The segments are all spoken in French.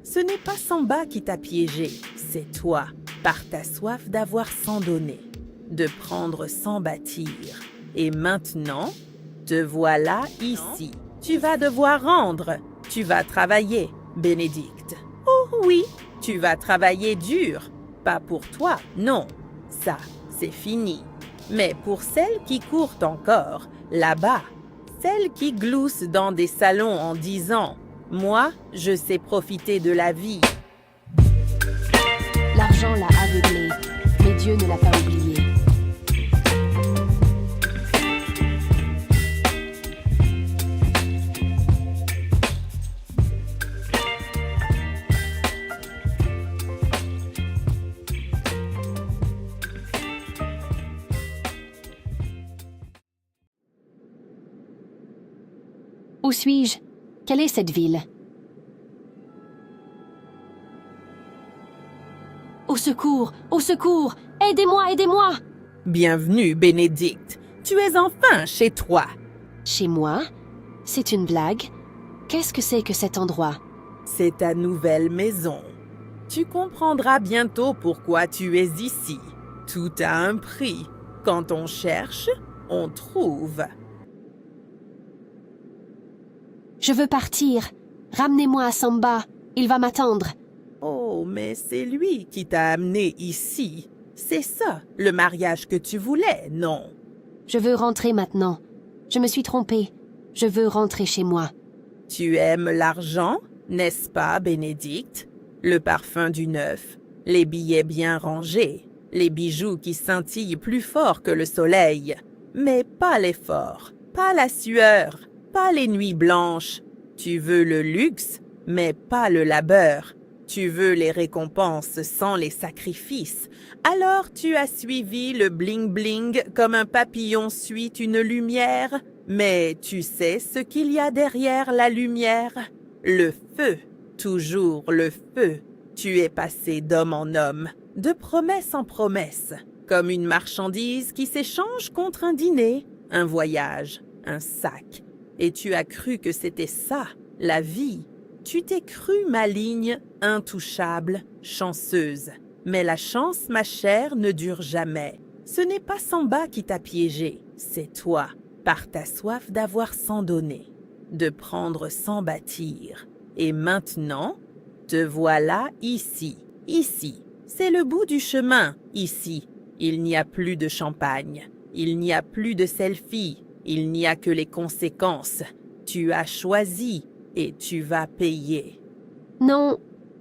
Ce n'est pas Samba qui t'a piégé, c'est toi, par ta soif d'avoir sans donner, de prendre sans bâtir. Et maintenant, te voilà ici. Tu vas devoir rendre, tu vas travailler, Bénédicte. Oh oui, tu vas travailler dur. Pas pour toi, non. Ça, c'est fini. Mais pour celles qui courent encore, là-bas, celles qui gloussent dans des salons en disant « Moi, je sais profiter de la vie ». L'argent l'a aveuglé, mais Dieu ne l'a pas oublié. Où suis-je? Quelle est cette ville? Au secours! Au secours! Aidez-moi! Aidez-moi! Bienvenue, Bénédicte. Tu es enfin chez toi. Chez moi? C'est une blague? Qu'est-ce que c'est que cet endroit? C'est ta nouvelle maison. Tu comprendras bientôt pourquoi tu es ici. Tout a un prix. Quand on cherche, on trouve. Je veux partir. Ramenez-moi à Samba. Il va m'attendre. Oh, mais c'est lui qui t'a amené ici. C'est ça, le mariage que tu voulais, non? Je veux rentrer maintenant. Je me suis trompée. Je veux rentrer chez moi. Tu aimes l'argent, n'est-ce pas, Bénédicte? Le parfum du neuf, les billets bien rangés, les bijoux qui scintillent plus fort que le soleil. Mais pas l'effort, pas la sueur, pas les nuits blanches. Tu veux le luxe, mais pas le labeur. Tu veux les récompenses sans les sacrifices. Alors tu as suivi le bling-bling comme un papillon suit une lumière. Mais tu sais ce qu'il y a derrière la lumière? Le feu, toujours le feu. Tu es passé d'homme en homme, de promesse en promesse, comme une marchandise qui s'échange contre un dîner, un voyage, un sac. Et tu as cru que c'était ça, la vie. Tu t'es crue maligne, intouchable, chanceuse. Mais la chance, ma chère, ne dure jamais. Ce n'est pas Samba qui t'a piégé, c'est toi, par ta soif d'avoir sans donner, de prendre sans bâtir. Et maintenant, te voilà ici. Ici, c'est le bout du chemin, ici. Il n'y a plus de champagne, il n'y a plus de selfie, il n'y a que les conséquences. Tu as choisi et tu vas payer. Non,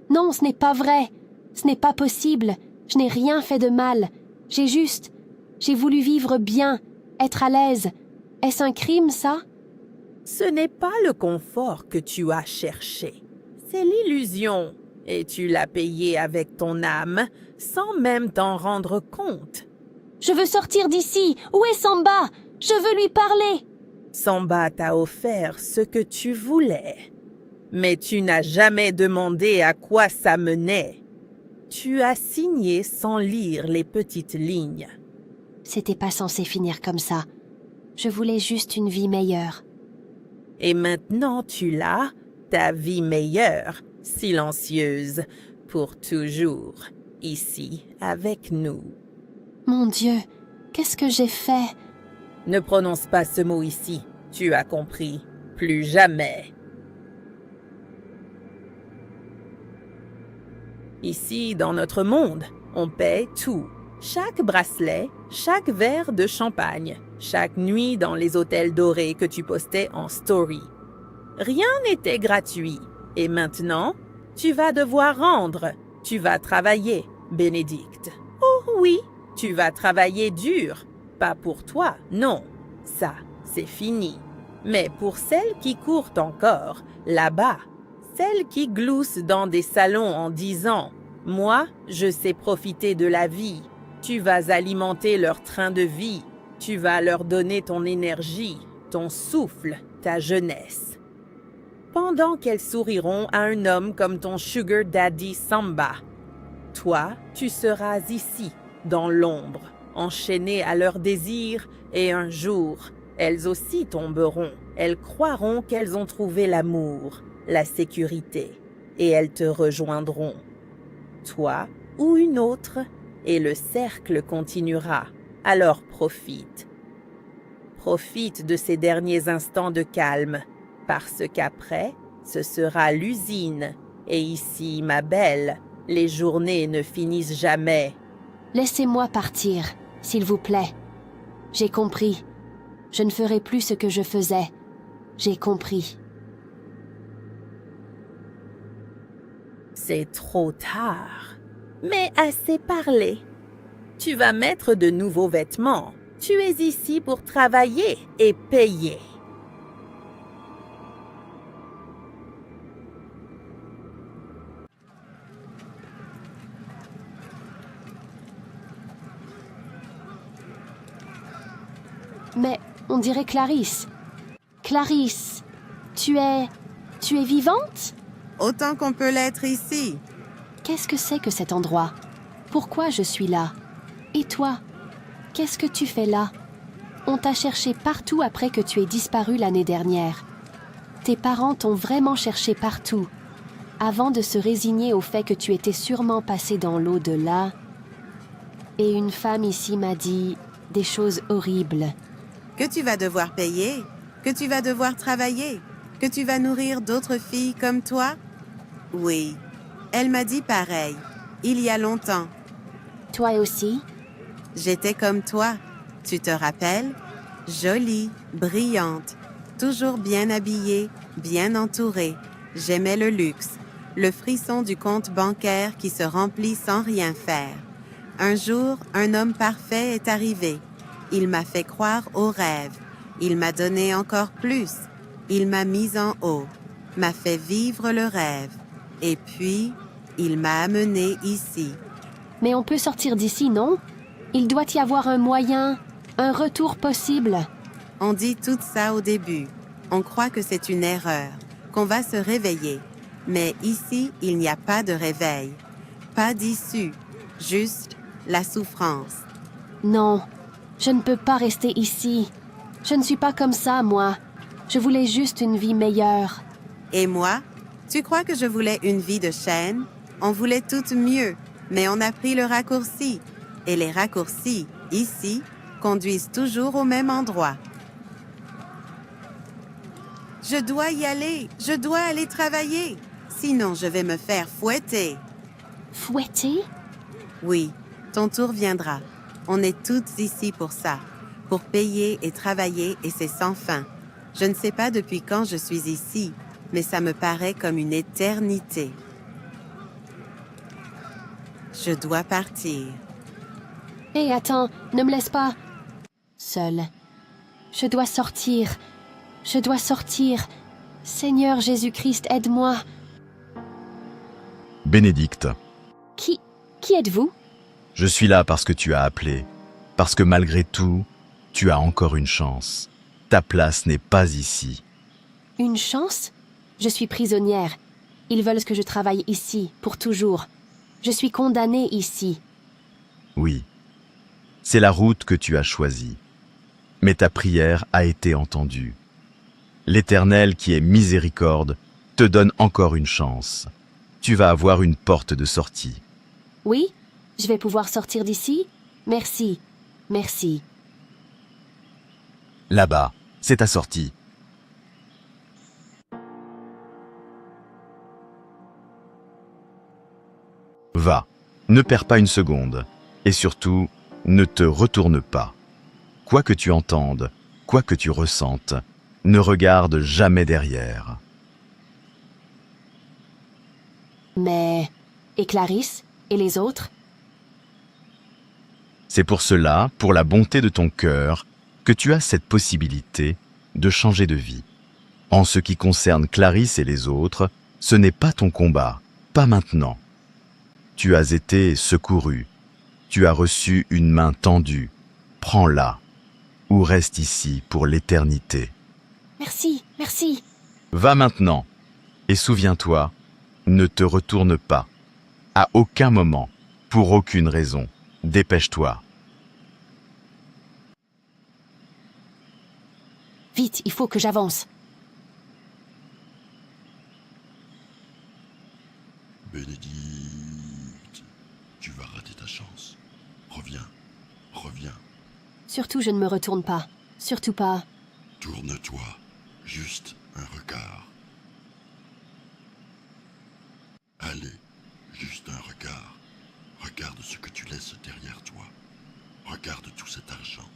non, ce n'est pas vrai. Ce n'est pas possible. Je n'ai rien fait de mal. J'ai voulu vivre bien, être à l'aise. Est-ce un crime, ça? Ce n'est pas le confort que tu as cherché. C'est l'illusion. Et tu l'as payé avec ton âme, sans même t'en rendre compte. Je veux sortir d'ici. Où est Samba? Je veux lui parler. Samba t'a offert ce que tu voulais. Mais tu n'as jamais demandé à quoi ça menait. Tu as signé sans lire les petites lignes. C'était pas censé finir comme ça. Je voulais juste une vie meilleure. Et maintenant tu l'as, ta vie meilleure, silencieuse, pour toujours, ici, avec nous. Mon Dieu, qu'est-ce que j'ai fait? Ne prononce pas ce mot ici, tu as compris. Plus jamais. Ici, dans notre monde, on paie tout. Chaque bracelet, chaque verre de champagne, chaque nuit dans les hôtels dorés que tu postais en story. Rien n'était gratuit. Et maintenant, tu vas devoir rendre. Tu vas travailler, Bénédicte. Oh oui, tu vas travailler dur. Pas pour toi, non. Ça, c'est fini. Mais pour celles qui courent encore, là-bas, celles qui gloussent dans des salons en disant « Moi, je sais profiter de la vie », tu vas alimenter leur train de vie, tu vas leur donner ton énergie, ton souffle, ta jeunesse. Pendant qu'elles souriront à un homme comme ton sugar daddy Samba, toi, tu seras ici, dans l'ombre, enchaîné à leurs désirs, et un jour, elles aussi tomberont. Elles croiront qu'elles ont trouvé l'amour, la sécurité. et elles te rejoindront, toi ou une autre, et le cercle continuera. Alors profite. Profite de ces derniers instants de calme, parce qu'après, ce sera l'usine. Et ici, ma belle, les journées ne finissent jamais. Laissez-moi partir, s'il vous plaît. J'ai compris. Je ne ferai plus ce que je faisais. J'ai compris. C'est trop tard. Mais assez parlé. Tu vas mettre de nouveaux vêtements. Tu es ici pour travailler et payer. Mais on dirait Clarisse. Clarisse, tu es vivante? Autant qu'on peut l'être ici. Qu'est-ce que c'est que cet endroit? Pourquoi je suis là? Et toi? Qu'est-ce que tu fais là? On t'a cherché partout après que tu aies disparu l'année dernière. Tes parents t'ont vraiment cherché partout, avant de se résigner au fait que tu étais sûrement passé dans l'au-delà. Et une femme ici m'a dit des choses horribles. Que tu vas devoir payer, que tu vas devoir travailler, que tu vas nourrir d'autres filles comme toi? Oui, elle m'a dit pareil, il y a longtemps. Toi aussi? J'étais comme toi, tu te rappelles? Jolie, brillante, toujours bien habillée, bien entourée. J'aimais le luxe, le frisson du compte bancaire qui se remplit sans rien faire. Un jour, un homme parfait est arrivé. Il m'a fait croire au rêve. Il m'a donné encore plus. Il m'a mis en haut, m'a fait vivre le rêve. Et puis, il m'a amené ici. Mais on peut sortir d'ici, non? Il doit y avoir un moyen, un retour possible. On dit tout ça au début. On croit que c'est une erreur, qu'on va se réveiller. Mais ici, il n'y a pas de réveil, pas d'issue, juste la souffrance. Non, je ne peux pas rester ici. Je ne suis pas comme ça, moi. Je voulais juste une vie meilleure. Et moi? Tu crois que je voulais une vie de chaîne? On voulait tout mieux, mais on a pris le raccourci. Et les raccourcis, ici, conduisent toujours au même endroit. Je dois y aller, je dois aller travailler. Sinon, je vais me faire fouetter. Fouetter? Oui, ton tour viendra. On est toutes ici pour ça, pour payer et travailler, et c'est sans fin. Je ne sais pas depuis quand je suis ici, mais ça me paraît comme une éternité. Je dois partir. Hé, attends, ne me laisse pas seule. Je dois sortir. Je dois sortir. Seigneur Jésus-Christ, aide-moi. Bénédicte, Qui êtes-vous? je suis là parce que tu as appelé, parce que malgré tout, tu as encore une chance. Ta place n'est pas ici. Une chance? Je suis prisonnière. Ils veulent que je travaille ici, pour toujours. Je suis condamnée ici. Oui, c'est la route que tu as choisie. Mais ta prière a été entendue. L'Éternel qui est miséricorde te donne encore une chance. Tu vas avoir une porte de sortie. Oui? Je vais pouvoir sortir d'ici? Merci. Merci. Là-bas, c'est ta sortie. Va, ne perds pas une seconde. Et surtout, ne te retourne pas. Quoi que tu entendes, quoi que tu ressentes, ne regarde jamais derrière. Mais... Et Clarisse? Et les autres? C'est pour cela, pour la bonté de ton cœur, que tu as cette possibilité de changer de vie. En ce qui concerne Clarisse et les autres, ce n'est pas ton combat, pas maintenant. Tu as été secouru, tu as reçu une main tendue, prends-la, ou reste ici pour l'éternité. Merci, merci. Va maintenant, et souviens-toi, ne te retourne pas, à aucun moment, pour aucune raison, dépêche-toi. Vite, il faut que j'avance. Bénédicte, tu vas rater ta chance. Reviens, reviens. Surtout, je ne me retourne pas. Surtout pas. Tourne-toi, juste un regard. Allez, juste un regard. Regarde ce que tu laisses derrière toi. Regarde tout cet argent.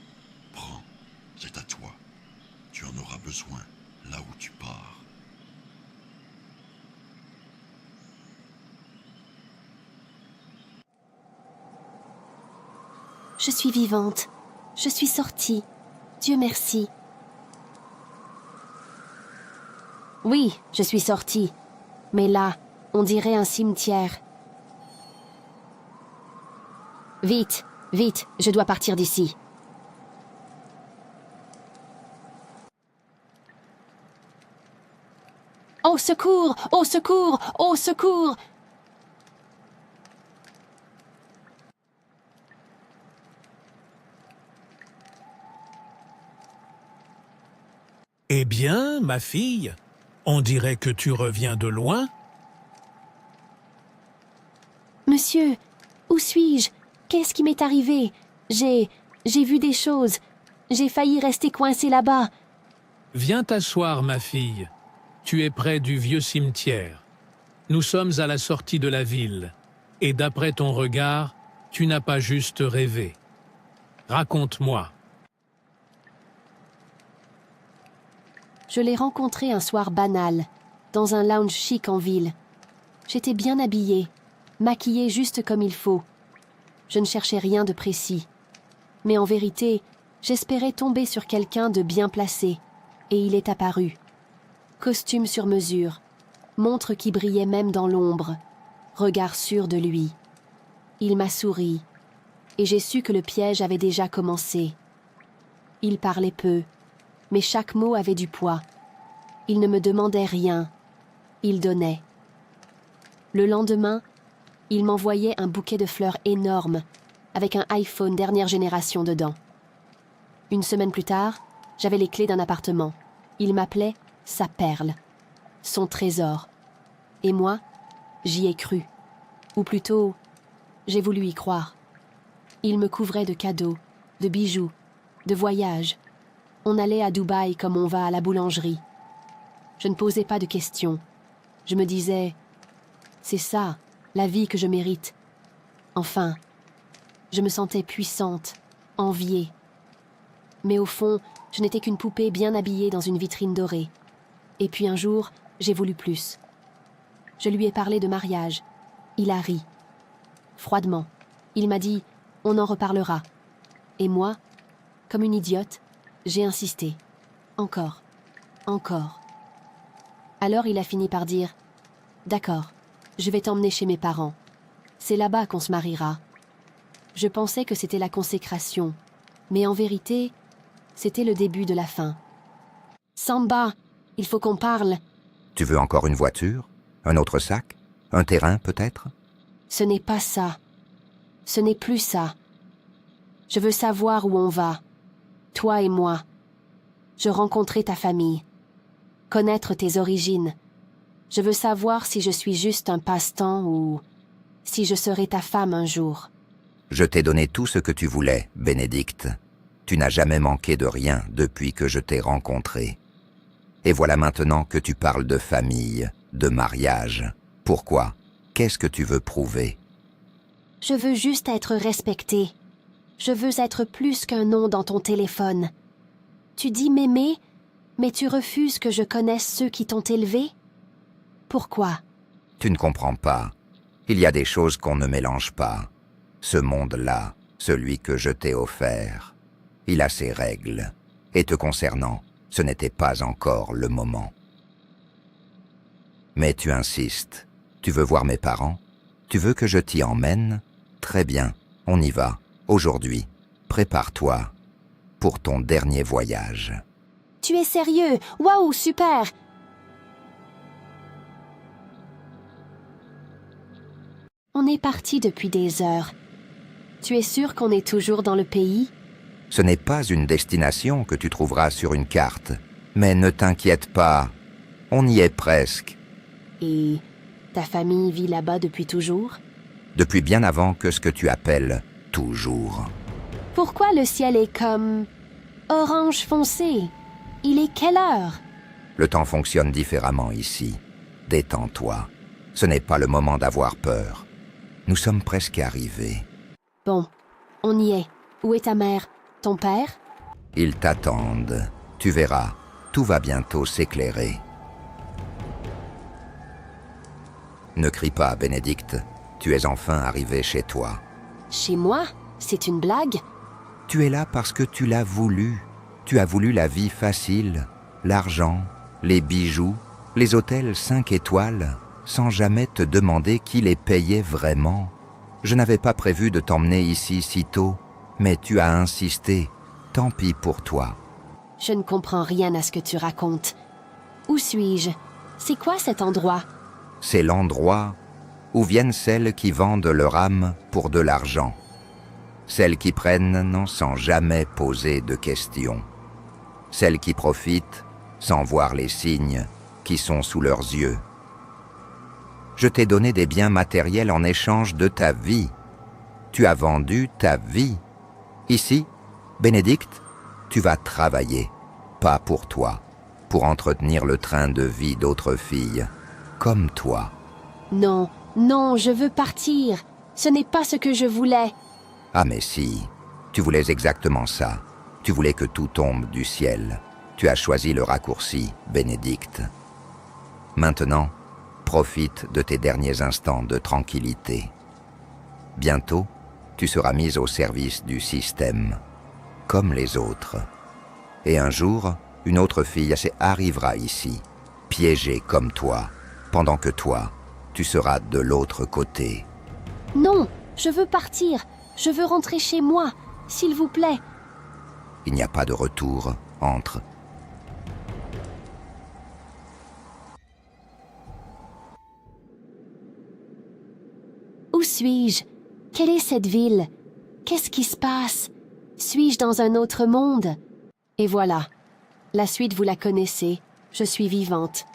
Prends, c'est à toi. Tu en auras besoin là où tu pars. Je suis vivante. Je suis sortie. Dieu merci. Oui, je suis sortie. Mais là, on dirait un cimetière. Vite, vite, je dois partir d'ici. Au secours! Au secours! Au secours! Eh bien, ma fille, on dirait que tu reviens de loin. Monsieur, où suis-je? Qu'est-ce qui m'est arrivé? J'ai vu des choses. J'ai failli rester coincée là-bas. Viens t'asseoir, ma fille. Tu es près du vieux cimetière. Nous sommes à la sortie de la ville. Et d'après ton regard, tu n'as pas juste rêvé. Raconte-moi. Je l'ai rencontré un soir banal, dans un lounge chic en ville. J'étais bien habillée, maquillée juste comme il faut. Je ne cherchais rien de précis. Mais en vérité, j'espérais tomber sur quelqu'un de bien placé, et il est apparu. Costume sur mesure, montre qui brillait même dans l'ombre, regard sûr de lui. Il m'a souri, et j'ai su que le piège avait déjà commencé. Il parlait peu, mais chaque mot avait du poids. Il ne me demandait rien, il donnait. Le lendemain, il m'envoyait un bouquet de fleurs énorme, avec un iPhone dernière génération dedans. Une semaine plus tard, j'avais les clés d'un appartement. Il m'appelait sa perle, son trésor. Et moi, j'y ai cru. Ou plutôt, j'ai voulu y croire. Il me couvrait de cadeaux, de bijoux, de voyages. On allait à Dubaï comme on va à la boulangerie. Je ne posais pas de questions. Je me disais, c'est ça, la vie que je mérite. Enfin, je me sentais puissante, enviée. Mais au fond, je n'étais qu'une poupée bien habillée dans une vitrine dorée. Et puis un jour, j'ai voulu plus. Je lui ai parlé de mariage. Il a ri. Froidement. Il m'a dit, on en reparlera. Et moi, comme une idiote, j'ai insisté. Encore. Encore. Alors il a fini par dire, d'accord, je vais t'emmener chez mes parents. C'est là-bas qu'on se mariera. Je pensais que c'était la consécration, mais en vérité, c'était le début de la fin. Samba, il faut qu'on parle. Tu veux encore une voiture? Un autre sac? Un terrain, peut-être? Ce n'est pas ça. Ce n'est plus ça. Je veux savoir où on va. Toi et moi. Je rencontrer ta famille. Connaître tes origines. Je veux savoir si je suis juste un passe-temps ou si je serai ta femme un jour. Je t'ai donné tout ce que tu voulais, Bénédicte. Tu n'as jamais manqué de rien depuis que je t'ai rencontré. Et voilà maintenant que tu parles de famille, de mariage. Pourquoi? Qu'est-ce que tu veux prouver? Je veux juste être respectée. Je veux être plus qu'un nom dans ton téléphone. Tu dis m'aimer, mais tu refuses que je connaisse ceux qui t'ont élevé? Pourquoi? Tu ne comprends pas. Il y a des choses qu'on ne mélange pas. Ce monde-là, celui que je t'ai offert, il a ses règles. Et te concernant, ce n'était pas encore le moment. Mais tu insistes. Tu veux voir mes parents? Tu veux que je t'y emmène? Très bien, on y va. Aujourd'hui, prépare-toi pour ton dernier voyage. Tu es sérieux? Waouh, super! On est parti depuis des heures. Tu es sûr qu'on est toujours dans le pays? Ce n'est pas une destination que tu trouveras sur une carte. Mais ne t'inquiète pas, on y est presque. Et Ta famille vit là-bas depuis toujours? Depuis bien avant que ce que tu appelles « toujours ». Pourquoi le ciel est comme orange foncé? Il est quelle heure? Le temps fonctionne différemment ici. Détends-toi. Ce n'est pas le moment d'avoir peur. Nous sommes presque arrivés. Bon, on y est. Où est ta mère? Ton père? Ils t'attendent. Tu verras, tout va bientôt s'éclairer. Ne crie pas, Bénédicte. Tu es enfin arrivé chez toi. Chez moi? C'est une blague? Tu es là parce que tu l'as voulu. Tu as voulu la vie facile, l'argent, les bijoux, les hôtels 5 étoiles, sans jamais te demander qui les payait vraiment. Je n'avais pas prévu de t'emmener ici si tôt, mais tu as insisté. Tant pis pour toi. Je ne comprends rien à ce que tu racontes. Où suis-je? C'est quoi cet endroit? C'est l'endroit où viennent celles qui vendent leur âme pour de l'argent. Celles qui prennent sans jamais poser de questions. Celles qui profitent sans voir les signes qui sont sous leurs yeux. Je t'ai donné des biens matériels en échange de ta vie. Tu as vendu ta vie. Ici, Bénédicte, tu vas travailler, pas pour toi, pour entretenir le train de vie d'autres filles, comme toi. Non, non, je veux partir. Ce n'est pas ce que je voulais. Ah mais si, tu voulais exactement ça. Tu voulais que tout tombe du ciel. Tu as choisi le raccourci, Bénédicte. Maintenant, profite de tes derniers instants de tranquillité. Bientôt, tu seras mise au service du système, comme les autres. Et un jour, une autre fille arrivera ici, piégée comme toi, pendant que toi, tu seras de l'autre côté. Non, je veux partir. Je veux rentrer chez moi, s'il vous plaît. Il n'y a pas de retour, entre. Où suis-je? Quelle est cette ville? Qu'est-ce qui se passe? Suis-je dans un autre monde? Et voilà. La suite, vous la connaissez. Je suis vivante.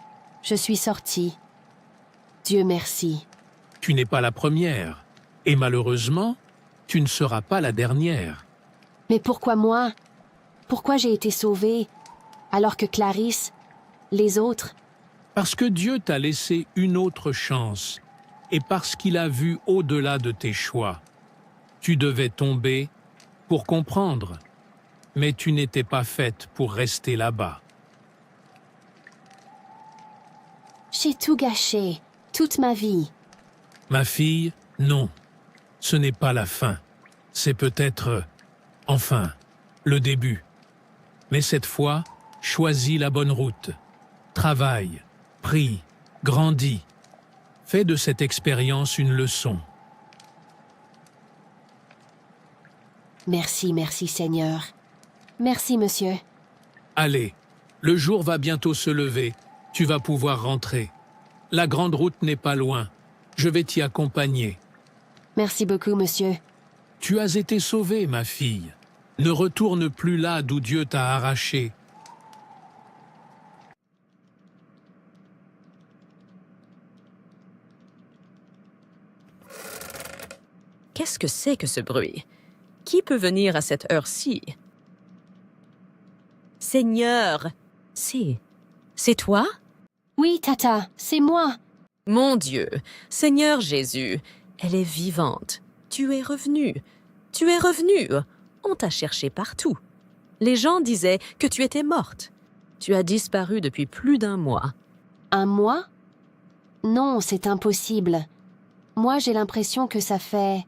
Je suis sortie. Dieu merci. Tu n'es pas la première. Et malheureusement, tu ne seras pas la dernière. Mais pourquoi moi? Pourquoi j'ai été sauvée, alors que Clarisse, les autres? Parce que Dieu t'a laissé une autre chance, et parce qu'il a vu au-delà de tes choix. Tu devais tomber pour comprendre, mais tu n'étais pas faite pour rester là-bas. J'ai tout gâché, toute ma vie. Ma fille, non, ce n'est pas la fin. C'est peut-être, enfin, le début. Mais cette fois, choisis la bonne route. Travaille, prie, grandis. Fais de cette expérience une leçon. Merci, merci Seigneur. Merci, monsieur. Allez, le jour va bientôt se lever. Tu vas pouvoir rentrer. La grande route n'est pas loin. Je vais t'y accompagner. Merci beaucoup, monsieur. Tu as été sauvée, ma fille. Ne retourne plus là d'où Dieu t'a arraché. Qu'est-ce que c'est que ce bruit? Qui peut venir à cette heure-ci? Seigneur, c'est toi? Oui, Tata, c'est moi. Mon Dieu, Seigneur Jésus, elle est vivante. Tu es revenu. Tu es revenu. On t'a cherché partout. Les gens disaient que tu étais morte. Tu as disparu depuis plus d'1 mois. Un mois? Non, c'est impossible. Moi, j'ai l'impression que ça fait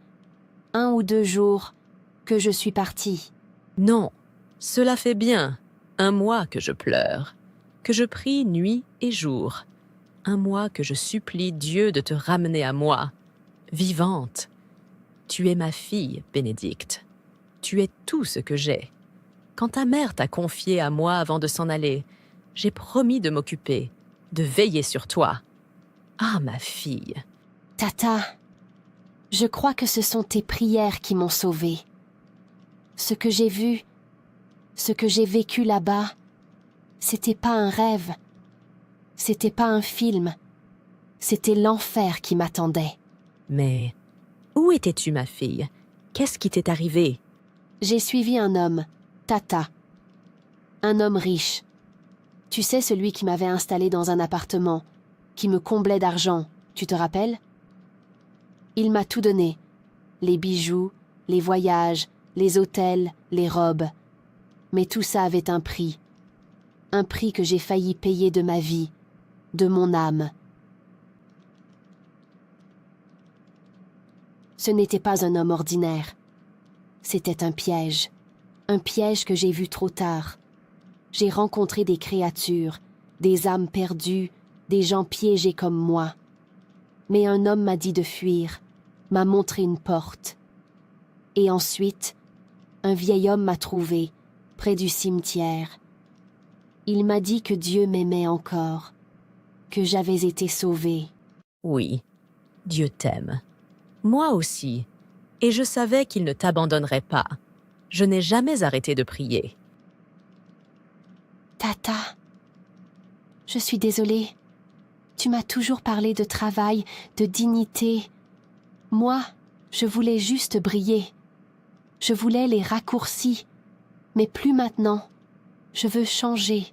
1 ou 2 jours que je suis partie. Non, cela fait bien 1 mois que je pleure, que je prie nuit et jour. 1 mois que je supplie Dieu de te ramener à moi, vivante. Tu es ma fille, Bénédicte. Tu es tout ce que j'ai. Quand ta mère t'a confiée à moi avant de s'en aller, j'ai promis de m'occuper, de veiller sur toi. Ah, ma fille. Tata, je crois que ce sont tes prières qui m'ont sauvée. Ce que j'ai vu, ce que j'ai vécu là-bas, c'était pas un rêve, c'était pas un film, C'était l'enfer qui m'attendait. Mais où étais-tu, ma fille? Qu'est-ce qui t'est arrivé? J'ai suivi un homme, Tata. Un homme riche. Tu sais, celui qui m'avait installé dans un appartement, qui me comblait d'argent, tu te rappelles? Il m'a tout donné. Les bijoux, les voyages, les hôtels, les robes. Mais tout ça avait un prix. Un prix que j'ai failli payer de ma vie, de mon âme. Ce n'était pas un homme ordinaire. C'était un piège que j'ai vu trop tard. J'ai rencontré des créatures, des âmes perdues, des gens piégés comme moi. Mais un homme m'a dit de fuir, m'a montré une porte. Et ensuite, un vieil homme m'a trouvé, près du cimetière. Il m'a dit que Dieu m'aimait encore, que j'avais été sauvée. Oui, Dieu t'aime. Moi aussi. Et je savais qu'il ne t'abandonnerait pas. Je n'ai jamais arrêté de prier. Tata, je suis désolée. Tu m'as toujours parlé de travail, de dignité. Moi, je voulais juste briller. Je voulais les raccourcis. Mais plus maintenant. Je veux changer.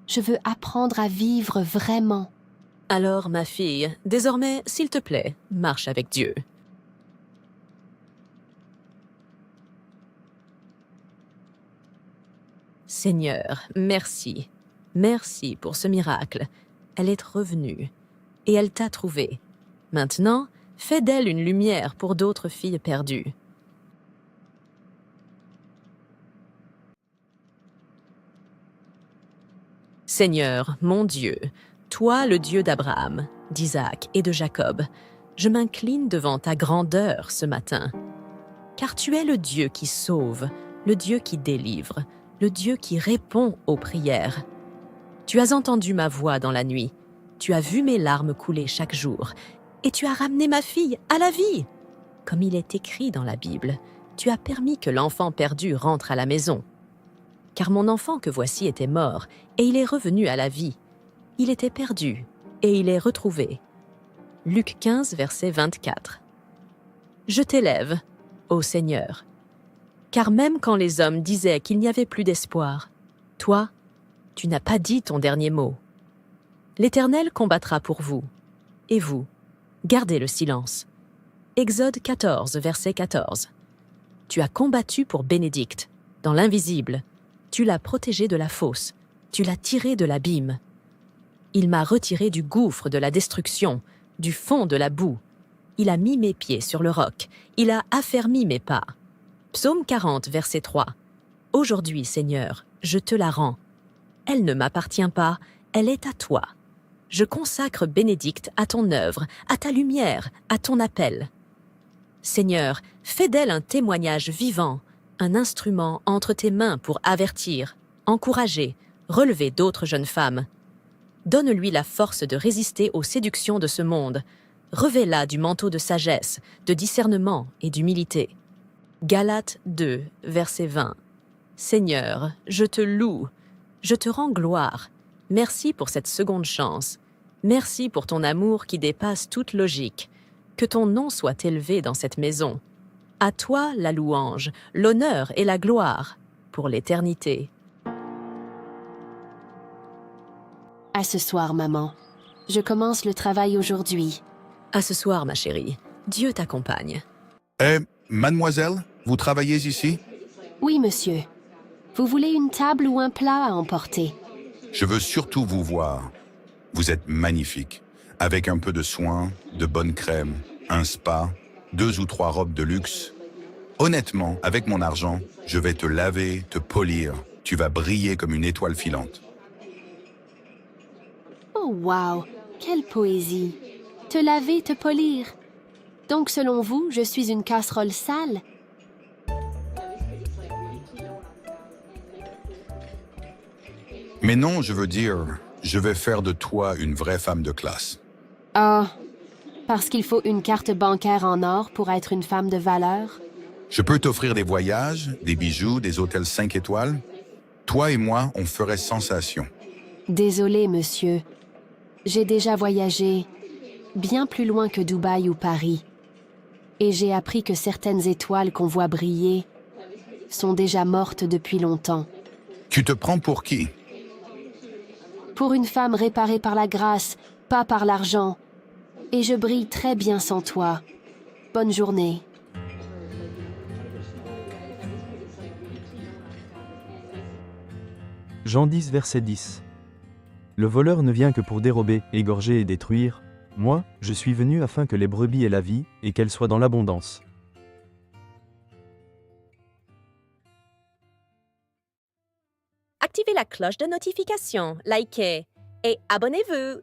Je veux apprendre à vivre vraiment. Alors, ma fille, désormais, s'il te plaît, marche avec Dieu. Seigneur, merci. Merci pour ce miracle. Elle est revenue. Et elle t'a trouvé. Maintenant, fais d'elle une lumière pour d'autres filles perdues. Seigneur, mon Dieu, toi le Dieu d'Abraham, d'Isaac et de Jacob, je m'incline devant ta grandeur ce matin. Car tu es le Dieu qui sauve, le Dieu qui délivre, le Dieu qui répond aux prières. Tu as entendu ma voix dans la nuit, tu as vu mes larmes couler chaque jour, et tu as ramené ma fille à la vie. Comme il est écrit dans la Bible, tu as permis que l'enfant perdu rentre à la maison. Car mon enfant que voici était mort, et il est revenu à la vie. Il était perdu, et il est retrouvé. Luc 15, verset 24. Je t'élève, ô Seigneur, car même quand les hommes disaient qu'il n'y avait plus d'espoir, toi, tu n'as pas dit ton dernier mot. L'Éternel combattra pour vous, et vous, gardez le silence. Exode 14, verset 14. Tu as combattu pour Bénédicte, dans l'invisible. Tu l'as protégé de la fosse, tu l'as tiré de l'abîme. Il m'a retiré du gouffre de la destruction, du fond de la boue. Il a mis mes pieds sur le roc, il a affermi mes pas. Psaume 40, verset 3. Aujourd'hui, Seigneur, je te la rends. Elle ne m'appartient pas, elle est à toi. Je consacre Bénédicte à ton œuvre, à ta lumière, à ton appel. Seigneur, fais d'elle un témoignage vivant, un instrument entre tes mains pour avertir, encourager, relever d'autres jeunes femmes. Donne-lui la force de résister aux séductions de ce monde. Revêt-la du manteau de sagesse, de discernement et d'humilité. Galates 2, verset 20. Seigneur, je te loue, je te rends gloire. Merci pour cette seconde chance. Merci pour ton amour qui dépasse toute logique. Que ton nom soit élevé dans cette maison. À toi la louange, l'honneur et la gloire, pour l'éternité. À ce soir, maman. Je commence le travail aujourd'hui. À ce soir, ma chérie. Dieu t'accompagne. Mademoiselle, vous travaillez ici? Oui, monsieur. Vous voulez une table ou un plat à emporter? Je veux surtout vous voir. Vous êtes magnifique. Avec un peu de soin, de bonne crème, un spa, 2 ou 3 robes de luxe. Honnêtement, avec mon argent, je vais te laver, te polir. Tu vas briller comme une étoile filante. Oh, wow! Quelle poésie! Te laver, te polir. Donc, selon vous, je suis une casserole sale? Mais non, je veux dire, je vais faire de toi une vraie femme de classe. Ah, parce qu'il faut une carte bancaire en or pour être une femme de valeur? Je peux t'offrir des voyages, des bijoux, des hôtels 5 étoiles. Toi et moi, on ferait sensation. Désolé, monsieur. J'ai déjà voyagé. bien plus loin que Dubaï ou Paris. Et j'ai appris que certaines étoiles qu'on voit briller sont déjà mortes depuis longtemps. Tu te prends pour qui? Pour une femme réparée par la grâce, pas par l'argent. Et je brille très bien sans toi. Bonne journée. Jean 10, verset 10. Le voleur ne vient que pour dérober, égorger et détruire. Moi, je suis venu afin que les brebis aient la vie, et qu'elles soient dans l'abondance. Activez la cloche de notification, likez et abonnez-vous.